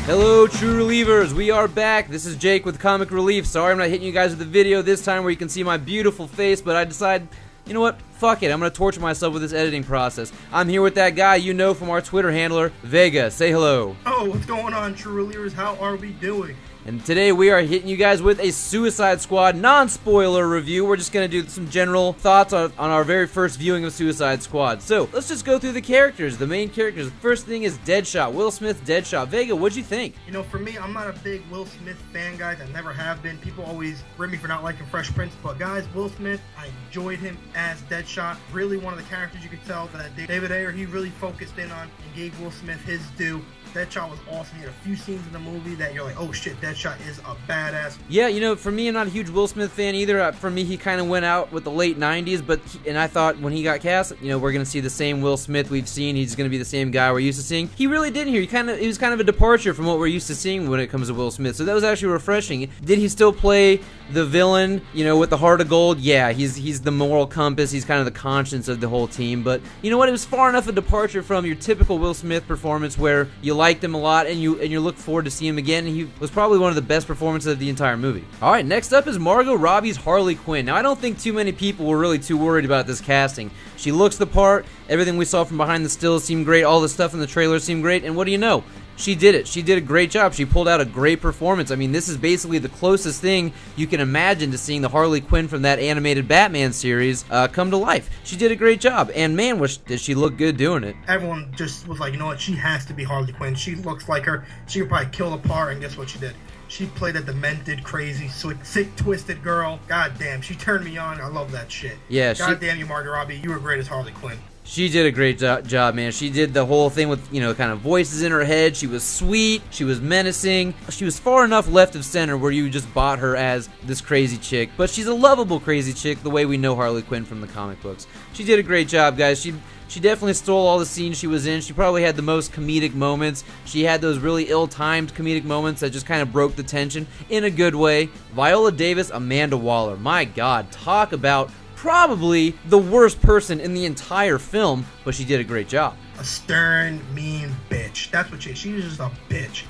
Hello, True Relievers. We are back. This is Jake with Comic Relief. Sorry I'm not hitting you guys with a video this time where you can see my beautiful face, but I decided, you know what? Fuck it. I'm going to torture myself with this editing process. I'm here with that guy you know from our Twitter handler, Vega. Say hello. Oh, what's going on, True Relievers? How are we doing? And today we are hitting you guys with a Suicide Squad non-spoiler review. We're just going to do some general thoughts on our very first viewing of Suicide Squad. So, let's just go through the characters, the main characters. The first thing is Deadshot, Will Smith's Deadshot. Vega, what'd you think? You know, for me, I'm not a big Will Smith fan, guys. I never have been. People always rip me for not liking Fresh Prince. But, guys, Will Smith, I enjoyed him as Deadshot. Really one of the characters you could tell that David Ayer, he really focused in on and gave Will Smith his due. Deadshot was awesome. He had a few scenes in the movie that you're like, oh shit, Deadshot is a badass. Yeah, you know, for me, I'm not a huge Will Smith fan either. For me, he kind of went out with the late 90s, and I thought when he got cast, you know, we're going to see the same Will Smith we've seen. He's going to be the same guy we're used to seeing. He really didn't here. He was kind of a departure from what we're used to seeing when it comes to Will Smith, so that was actually refreshing. Did he still play the villain, you know, with the heart of gold? Yeah, he's the moral compass. He's kind of the conscience of the whole team, but you know what? It was far enough a departure from your typical Will Smith performance where you liked him a lot and you look forward to seeing him again. He was probably one of the best performances of the entire movie. Alright, next up is Margot Robbie's Harley Quinn. Now, I don't think too many people were really too worried about this casting. She looks the part, everything we saw from behind the stills seemed great, all the stuff in the trailer seemed great, and what do you know? She did it. She did a great job. She pulled out a great performance. I mean, this is basically the closest thing you can imagine to seeing the Harley Quinn from that animated Batman series come to life. She did a great job, and man, did she look good doing it. Everyone just was like, you know what, she has to be Harley Quinn. She looks like her. She could probably kill the part, and guess what she did? She played a demented, crazy, sick, twisted girl. God damn, she turned me on. I love that shit. Yeah, God damn you, Margot Robbie. You were great as Harley Quinn. She did a great job, man. She did the whole thing with, you know, kind of voices in her head. She was sweet. She was menacing. She was far enough left of center where you just bought her as this crazy chick. But she's a lovable crazy chick the way we know Harley Quinn from the comic books. She did a great job, guys. She definitely stole all the scenes she was in. She probably had the most comedic moments. She had those really ill-timed comedic moments that just kind of broke the tension in a good way. Viola Davis, Amanda Waller. My God, talk about probably the worst person in the entire film, but she did a great job. A stern, mean bitch. That's what she is. She's just a bitch.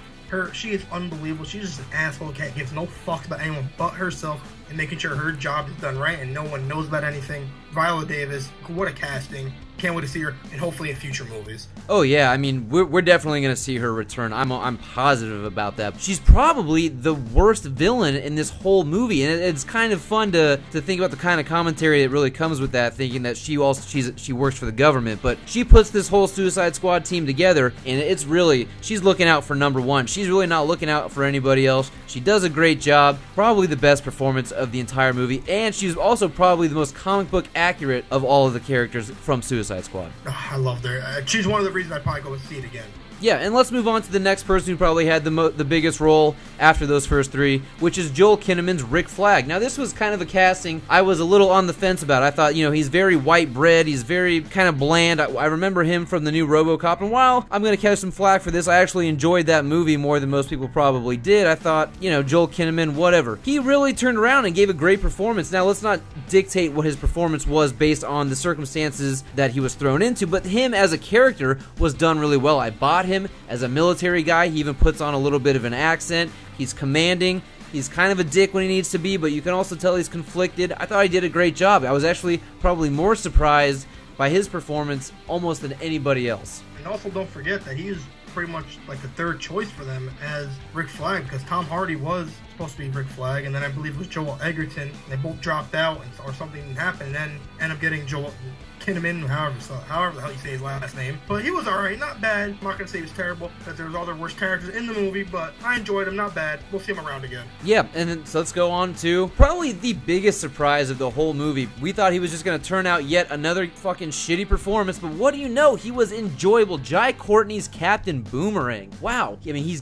She is unbelievable. She's just an asshole cat. Gives no fucks about anyone but herself and making sure her job is done right and no one knows about anything. Viola Davis, what a casting. Can't wait to see her, and hopefully in future movies. Oh yeah, I mean, we're definitely going to see her return. I'm positive about that. She's probably the worst villain in this whole movie, and it's kind of fun to think about the kind of commentary that really comes with that, thinking that she works for the government, but she puts this whole Suicide Squad team together, and it's really, she's looking out for number one. She's really not looking out for anybody else. She does a great job, probably the best performance of the entire movie, and she's also probably the most comic book accurate of all of the characters from Suicide Squad. Oh, I loved her. She's one of the reasons I'd probably go and see it again. Yeah, and let's move on to the next person who probably had the biggest role after those first three, which is Joel Kinnaman's Rick Flag. Now, this was kind of a casting I was a little on the fence about. I thought, you know, he's very white bread, he's very kind of bland. I remember him from the new RoboCop, and while I'm going to catch some flack for this, I actually enjoyed that movie more than most people probably did. I thought, you know, Joel Kinnaman, whatever. He really turned around and gave a great performance. Now, let's not dictate what his performance was based on the circumstances that he was thrown into, but him as a character was done really well. I bought him as a military guy. He even puts on a little bit of an accent. He's commanding. He's kind of a dick when he needs to be, but you can also tell he's conflicted. I thought he did a great job. I was actually probably more surprised by his performance almost than anybody else. And also don't forget that he is pretty much like the third choice for them as Rick Flag, because Tom Hardy was supposed to be Rick Flag, and then I believe it was Joel Edgerton. They both dropped out, or something happened, and then end up getting Joel Kinnaman, however the hell you say his last name. But he was alright, not bad. I'm not going to say he was terrible, because there was other worse characters in the movie, but I enjoyed him, not bad. We'll see him around again. Yeah, and then, so let's go on to probably the biggest surprise of the whole movie. We thought he was just going to turn out yet another fucking shitty performance, but what do you know? He was enjoyable. Jai Courtney's Captain Boomerang. Wow. I mean, he's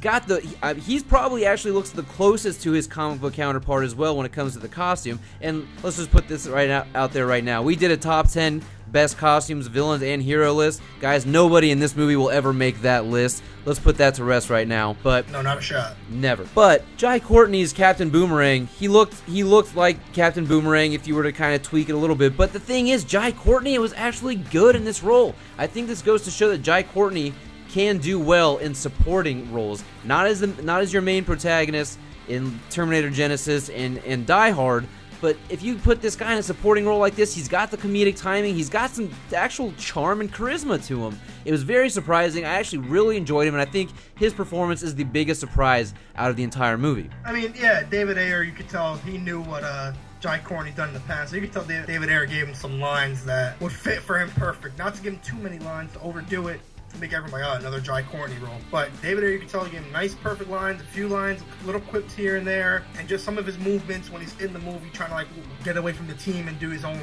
probably actually looks the closest to his comic book counterpart as well when it comes to the costume. And let's just put this out there right now. We did a top 10 best costumes, villains, and hero list. Guys, nobody in this movie will ever make that list. Let's put that to rest right now. But no, not a shot. Never. But Jai Courtney's Captain Boomerang, he looked like Captain Boomerang if you were to kind of tweak it a little bit. But the thing is, Jai Courtney was actually good in this role. I think this goes to show that Jai Courtney can do well in supporting roles, not as your main protagonist in Terminator Genisys and Die Hard. But if you put this guy in a supporting role like this, he's got the comedic timing, he's got some actual charm and charisma to him. It was very surprising. I actually really enjoyed him, and I think his performance is the biggest surprise out of the entire movie. I mean, yeah, David Ayer, you could tell he knew what Jai Courtney's done in the past. So you could tell David Ayer gave him some lines that would fit for him perfect. Not to give him too many lines to overdo it, to make everybody, another Jai Courtney role. But David Ayer, you can tell he gave him nice, perfect lines, a few lines, little quips here and there, and just some of his movements when he's in the movie trying to like get away from the team and do his own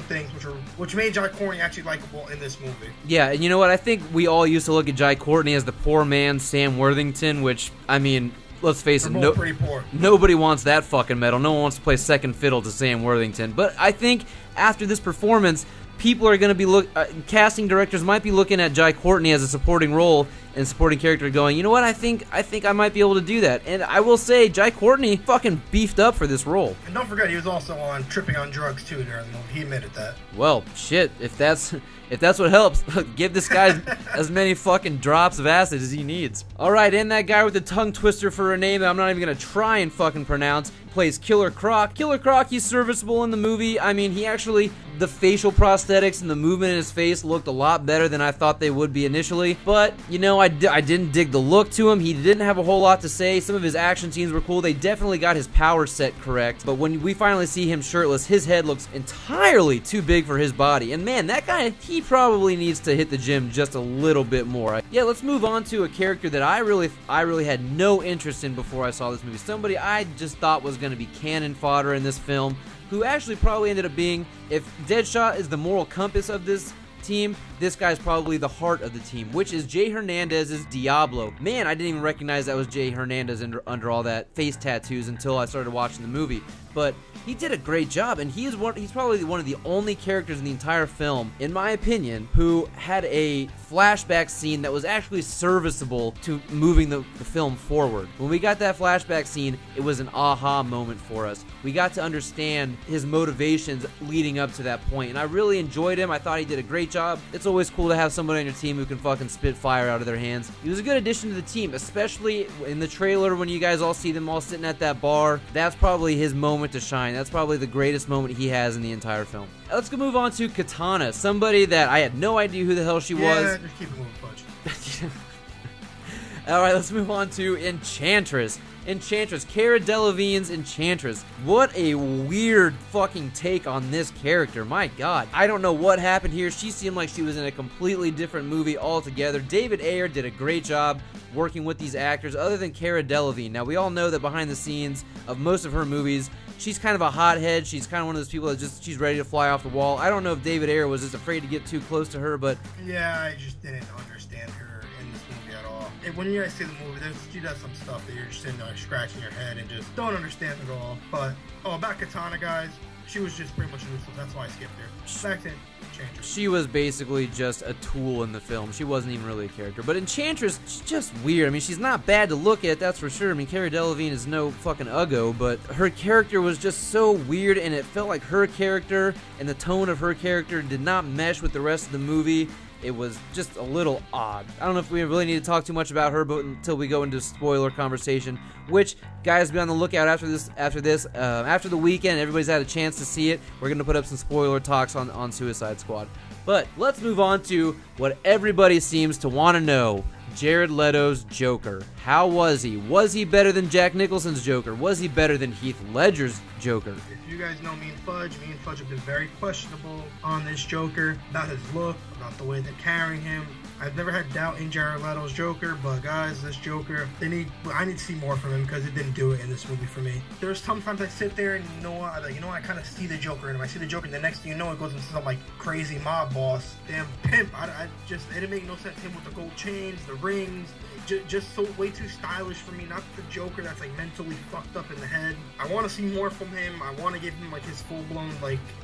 things, which made Jai Courtney actually likable in this movie. Yeah, and you know what? I think we all used to look at Jai Courtney as the poor man Sam Worthington, which, I mean, let's face it, pretty poor. Nobody wants that fucking medal. No one wants to play second fiddle to Sam Worthington. But I think after this performance, people are going to be casting directors might be looking at Jai Courtney as a supporting role and supporting character, going, you know what? I think I might be able to do that. And I will say, Jai Courtney fucking beefed up for this role. And don't forget, he was also on tripping on drugs too during the movie. He admitted that. Well, shit. If that's what helps, give this guy as many fucking drops of acid as he needs. All right, and that guy with the tongue twister for a name that I'm not even gonna try and fucking pronounce plays Killer Croc. Killer Croc, he's serviceable in the movie. I mean, the facial prosthetics and the movement in his face looked a lot better than I thought they would be initially. But, you know, I didn't dig the look to him. He didn't have a whole lot to say. Some of his action scenes were cool. They definitely got his power set correct. But when we finally see him shirtless, his head looks entirely too big for his body. And man, that guy, he probably needs to hit the gym just a little bit more. Yeah, let's move on to a character that I really had no interest in before I saw this movie. Somebody I just thought was going to be cannon fodder in this film, who actually probably ended up being, if Deadshot is the moral compass of this team, this guy's probably the heart of the team, which is Jay Hernandez's Diablo. Man, I didn't even recognize that was Jay Hernandez under all that face tattoos until I started watching the movie. But he did a great job, and he's probably one of the only characters in the entire film, in my opinion, who had a flashback scene that was actually serviceable to moving the film forward. When we got that flashback scene, it was an aha moment for us. We got to understand his motivations leading up to that point, and I really enjoyed him. I thought he did a great job. It's always cool to have somebody on your team who can fucking spit fire out of their hands. He was a good addition to the team, especially in the trailer when you guys all see them all sitting at that bar. That's probably his moment to shine. That's probably the greatest moment he has in the entire film. Let's go move on to Katana, somebody that I had no idea who the hell she was. Yeah, just keep it moving, Fudge. Alright, let's move on to Enchantress. Cara Delevingne's Enchantress. What a weird fucking take on this character. My God. I don't know what happened here. She seemed like she was in a completely different movie altogether. David Ayer did a great job working with these actors, other than Cara Delevingne. Now, we all know that behind the scenes of most of her movies, she's kind of a hothead. She's kind of one of those people that she's ready to fly off the wall. I don't know if David Ayer was just afraid to get too close to her, but... Yeah, I just didn't understand her in this movie at all. And when you guys see the movie, she does some stuff that you're just sitting there scratching your head and just don't understand at all. But, about Katana, guys, she was just pretty much useless. That's why I skipped her. Back to Enchantress. She was basically just a tool in the film. She wasn't even really a character. But Enchantress, she's just weird. I mean, she's not bad to look at, that's for sure. I mean, Cara Delevingne is no fucking uggo, but her character was just so weird, and it felt like her character and the tone of her character did not mesh with the rest of the movie. It was just a little odd. I don't know if we really need to talk too much about her, but until we go into spoiler conversation, which, guys, be on the lookout after the weekend. Everybody's had a chance to see it. We're going to put up some spoiler talks on Suicide Squad. But let's move on to what everybody seems to want to know. Jared Leto's Joker. How was he? Was he better than Jack Nicholson's Joker? Was he better than Heath Ledger's Joker? If you guys know me and Fudge have been very questionable on this Joker, about his look, about the way they're carrying him. I've never had doubt in Jared Leto's Joker, but guys, this Joker, I need to see more from him because it didn't do it in this movie for me. There's sometimes I sit there and I kind of see the Joker in him. I see the Joker, and the next thing you know, it goes into some like crazy mob boss, damn pimp. It didn't make no sense. Him with the gold chains, the rings. Just so way too stylish for me. Not the Joker that's like mentally fucked up in the head. I want to see more from him. I want to give him like his full blown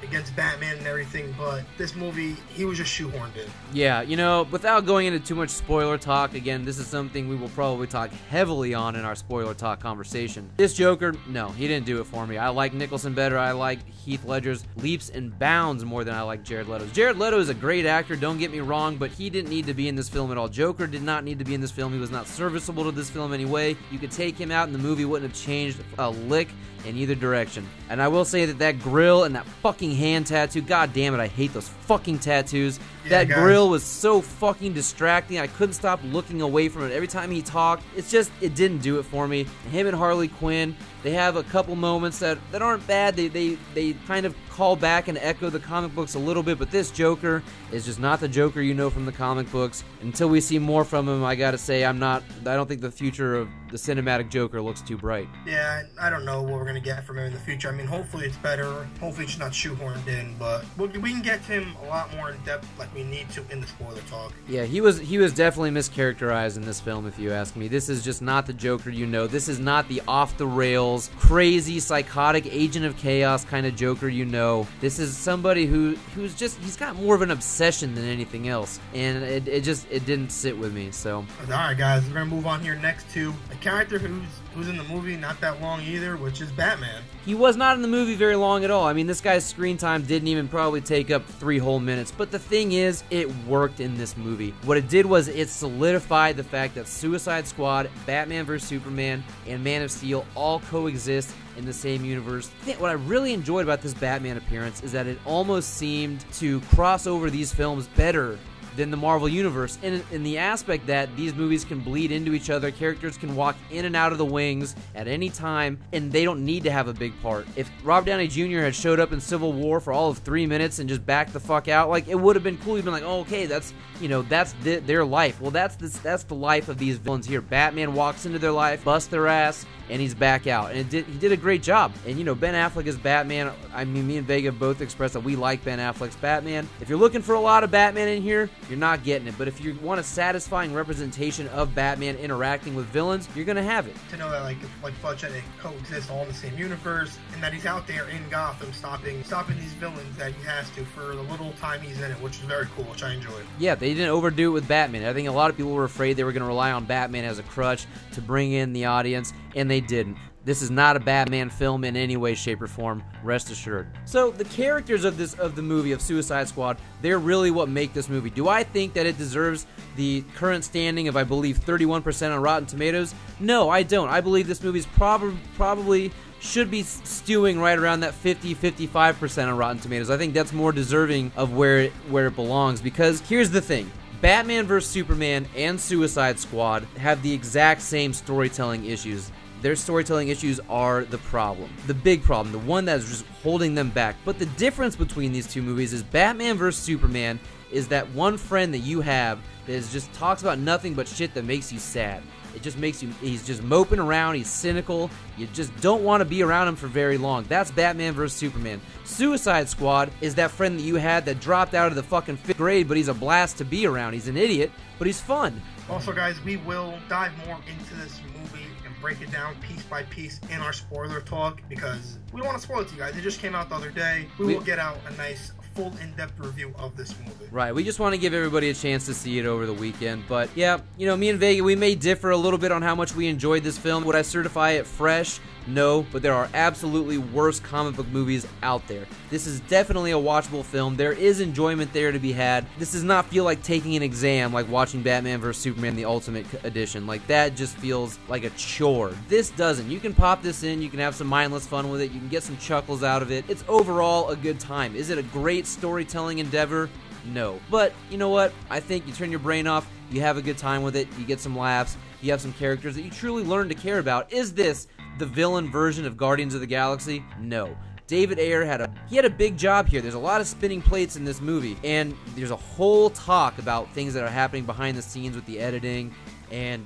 against Batman and everything. But this movie, he was just shoehorned in. Yeah, without going into too much spoiler talk, again, this is something we will probably talk heavily on in our spoiler talk conversation. This Joker, no, he didn't do it for me. I like Nicholson better. I like Heath Ledger's leaps and bounds more than I like Jared Leto's. Jared Leto is a great actor, don't get me wrong, but he didn't need to be in this film at all. Joker did not need to be in this film. He was not serviceable to this film anyway. You could take him out and the movie wouldn't have changed a lick in either direction. And I will say that grill and that fucking hand tattoo, god damn it, I hate those fucking tattoos. Yeah, that grill was so fucking distracting. I couldn't stop looking away from it every time he talked. It's just, it didn't do it for me. Him and Harley Quinn, they have a couple moments that aren't bad. They kind of call back and echo the comic books a little bit, but this Joker is just not the Joker you know from the comic books. Until we see more from him, I gotta say, I don't think the future of the cinematic Joker looks too bright. Yeah, I don't know what we're gonna get from him in the future. I mean, hopefully it's better. Hopefully it's not shoehorned in, but we can get to him a lot more in depth like we need to in the spoiler talk. Yeah, he was definitely mischaracterized in this film, if you ask me. This is just not the Joker you know. This is not the off-the-rails, crazy, psychotic, agent of chaos kind of Joker you know. This is somebody who's just, he's got more of an obsession than anything else, and it didn't sit with me, so. Alright guys, we're gonna move on here next to a character who's in the movie not that long either, which is Batman. He was not in the movie very long at all. I mean, this guy's screen time didn't even probably take up 3 whole minutes, but the thing is, it worked in this movie. What it did was it solidified the fact that Suicide Squad, Batman vs. Superman, and Man of Steel all coexist in the same universe. What I really enjoyed about this Batman appearance is that it almost seemed to cross over these films better than the Marvel Universe, in the aspect that these movies can bleed into each other, characters can walk in and out of the wings at any time, and they don't need to have a big part. If Robert Downey Jr. had showed up in Civil War for all of 3 minutes and just backed the fuck out, like, it would have been cool. You'd been like, oh, okay, that's, that's their life. Well, that's the life of these villains here. Batman walks into their life, busts their ass, and he's back out. And he did a great job. And, Ben Affleck as Batman, I mean, me and Vega both expressed that we like Ben Affleck's Batman. If you're looking for a lot of Batman in here, you're not getting it. But if you want a satisfying representation of Batman interacting with villains, you're going to have it. To know that, like Fudge, that they coexist all in the same universe, and that he's out there in Gotham stopping these villains that he has to for the little time he's in it, which is very cool, which I enjoyed. Yeah, they didn't overdo it with Batman. I think a lot of people were afraid they were going to rely on Batman as a crutch to bring in the audience, and they didn't. This is not a Batman film in any way, shape, or form, rest assured. So, the characters of the movie, of Suicide Squad, they're really what make this movie. Do I think that it deserves the current standing of, I believe, 31% on Rotten Tomatoes? No, I don't. I believe this movie's probably should be stewing right around that 50-55% on Rotten Tomatoes. I think that's more deserving of where it belongs, because here's the thing. Batman vs. Superman and Suicide Squad have the exact same storytelling issues. Their storytelling issues are the problem. The big problem. The one that's just holding them back. But the difference between these two movies is Batman vs. Superman is that one friend that you have that just talks about nothing but shit that makes you sad. It just makes you, he's just moping around, he's cynical, you just don't want to be around him for very long. That's Batman vs. Superman. Suicide Squad is that friend that you had that dropped out of the fucking 5th grade, but he's a blast to be around. He's an idiot, but he's fun. Also, guys, we will dive more into this movie and break it down piece by piece in our spoiler talk, because we don't want to spoil it to you guys. It just came out the other day. We will get out a nice full in-depth review of this movie. Right, we just want to give everybody a chance to see it over the weekend. But yeah, me and Vega, we may differ a little bit on how much we enjoyed this film. Would I certify it fresh? No, but there are absolutely worse comic book movies out there. This is definitely a watchable film. There is enjoyment there to be had. This does not feel like taking an exam like watching Batman vs. Superman the Ultimate Edition. Like, that just feels like a chore. This doesn't. You can pop this in, you can have some mindless fun with it, you can get some chuckles out of it. It's overall a good time. Is it a great storytelling endeavor? No. But, you know what? I think you turn your brain off, you have a good time with it, you get some laughs, you have some characters that you truly learn to care about. Is this the villain version of Guardians of the Galaxy? No. David Ayer had a big job here. There's a lot of spinning plates in this movie, and there's a whole talk about things that are happening behind the scenes with the editing and,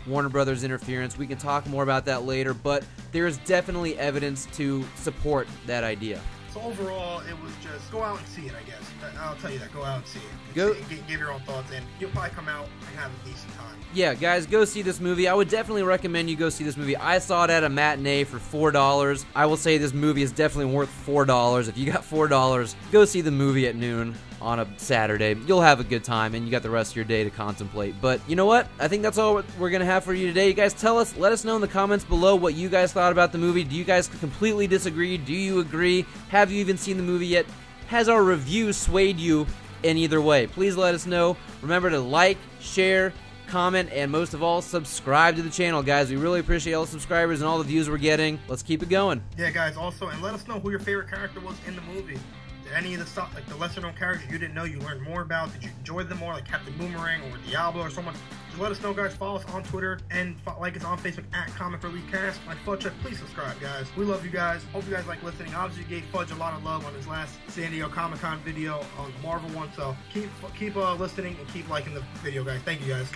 Warner Brothers interference. We can talk more about that later, but there's definitely evidence to support that idea. So overall, it was just go out and see it, I guess. I'll tell you that. Go out and see it. Go. Give your own thoughts, and you'll probably come out and have a decent time. Yeah, guys, go see this movie. I would definitely recommend you go see this movie. I saw it at a matinee for $4. I will say this movie is definitely worth $4. If you got $4, go see the movie at noon. on a Saturday. You'll have a good time, and you got the rest of your day to contemplate. But you know what? I think that's all we're going to have for you today. You guys let us know in the comments below what you guys thought about the movie. Do you guys completely disagree? Do you agree? Have you even seen the movie yet? Has our review swayed you in either way? Please let us know. Remember to like, share, comment, and most of all, subscribe to the channel, guys. We really appreciate all the subscribers and all the views we're getting. Let's keep it going. Yeah, guys, also, and let us know who your favorite character was in the movie. Did any of the stuff, like the lesser-known characters you didn't know you learned more about, did you enjoy them more, like Captain Boomerang or Diablo or someone? Just let us know, guys. Follow us on Twitter and like us on Facebook at Comic Relief Cast. Like Fudge, please subscribe, guys. We love you guys. Hope you guys like listening. Obviously, you gave Fudge a lot of love on his last San Diego Comic-Con video on the Marvel one, so keep listening and keep liking the video, guys. Thank you, guys.